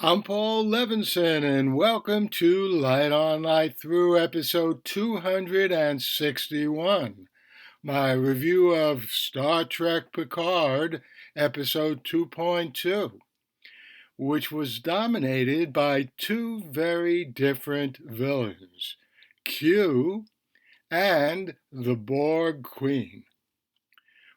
I'm Paul Levinson, and welcome to Light on Light Through episode 261, my review of Star Trek Picard, episode 2.2, which was dominated by two very different villains, Q and the Borg Queen.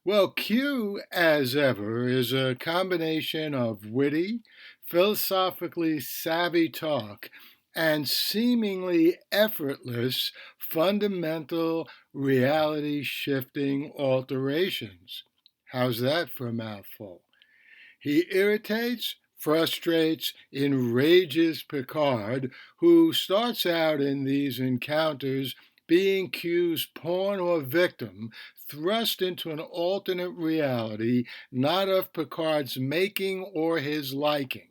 Well, Q, as ever, is a combination of witty, philosophically savvy talk and seemingly effortless fundamental reality shifting alterations. How's that for a mouthful? He irritates, frustrates, enrages Picard, who starts out in these encounters being Q's pawn or victim, thrust into an alternate reality not of Picard's making or his liking,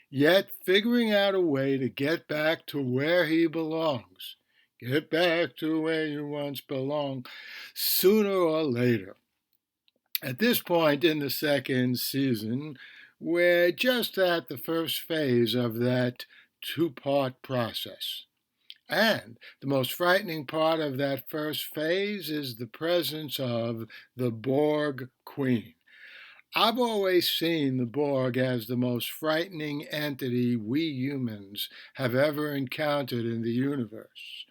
yet figuring out a way to get back to where he belongs. Get back to where you once belonged, sooner or later. At this point in the second season, we're just at the first phase of that two-part process. And the most frightening part of that first phase is the presence of the Borg Queen. I've always seen the Borg as the most frightening entity we humans have ever encountered in the universe.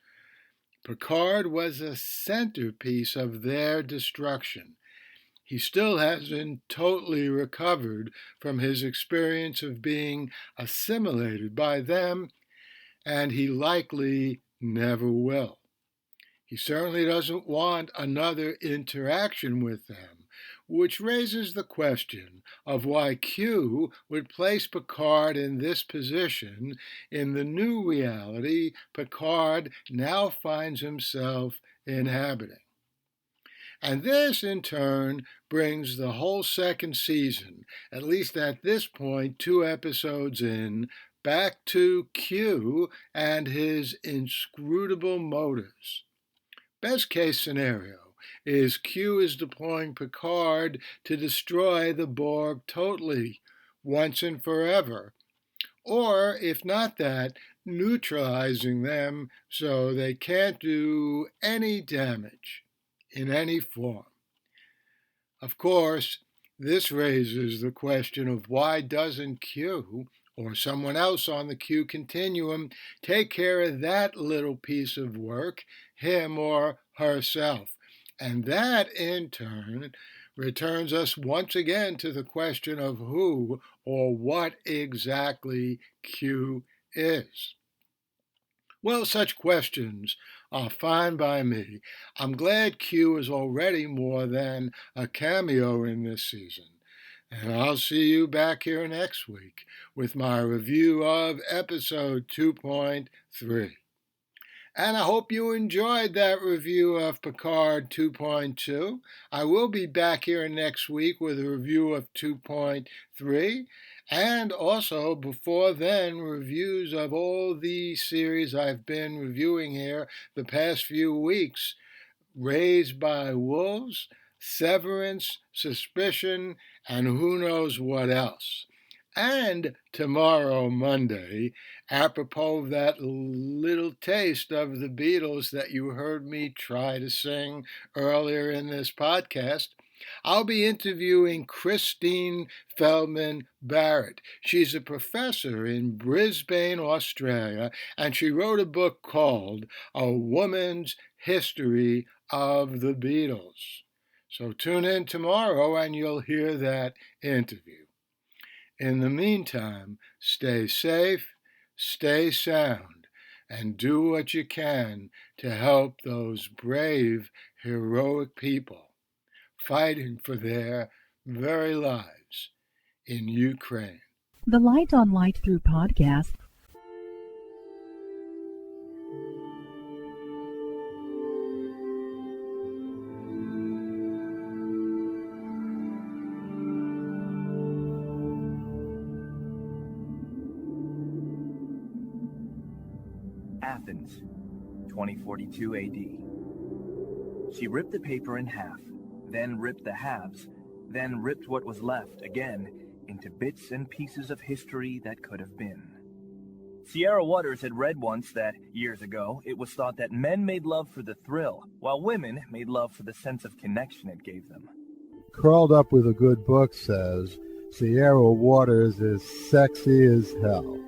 Picard was a centerpiece of their destruction. He still hasn't totally recovered from his experience of being assimilated by them, and he likely never will. He certainly doesn't want another interaction with them, which raises the question of why Q would place Picard in this position in the new reality Picard now finds himself inhabiting. And this, in turn, brings the whole second season, at least at this point, 2 episodes in, back to Q and his inscrutable motives. Best case scenario is Q is deploying Picard to destroy the Borg totally, once and forever. Or, if not that, neutralizing them so they can't do any damage in any form. Of course, this raises the question of why doesn't Q or someone else on the Q continuum take care of that little piece of work, him or herself? And that, in turn, returns us once again to the question of who or what exactly Q is. Well, such questions are fine by me. I'm glad Q is already more than a cameo in this season. And I'll see you back here next week with my review of episode 2.3. And I hope you enjoyed that review of Picard 2.2. I will be back here next week with a review of 2.3. And also, before then, reviews of all the series I've been reviewing here the past few weeks. Raised by Wolves, Severance, Suspicion, and who knows what else. And tomorrow, Monday, apropos of that little taste of the Beatles that you heard me try to sing earlier in this podcast, I'll be interviewing Christine Feldman Barrett. She's a professor in Brisbane, Australia, and she wrote a book called A Woman's History of the Beatles. So tune in tomorrow and you'll hear that interview. In the meantime, stay safe, stay sound, and do what you can to help those brave, heroic people fighting for their very lives in Ukraine. The Light on Light Through podcast. Athens, 2042 AD. She ripped the paper in half, then ripped the halves, then ripped what was left again, into bits and pieces of history that could have been. Sierra Waters had read once that, years ago, it was thought that men made love for the thrill, while women made love for the sense of connection it gave them. Curled Up with a Good Book says, Sierra Waters is sexy as hell.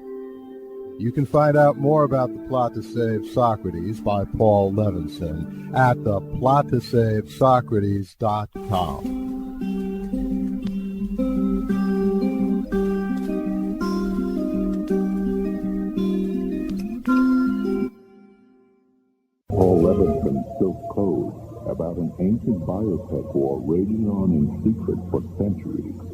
You can find out more about The Plot to Save Socrates by Paul Levinson at theplottoSaveSocrates.com. Paul Levinson spills code about an ancient biotech war raging on in secret for centuries.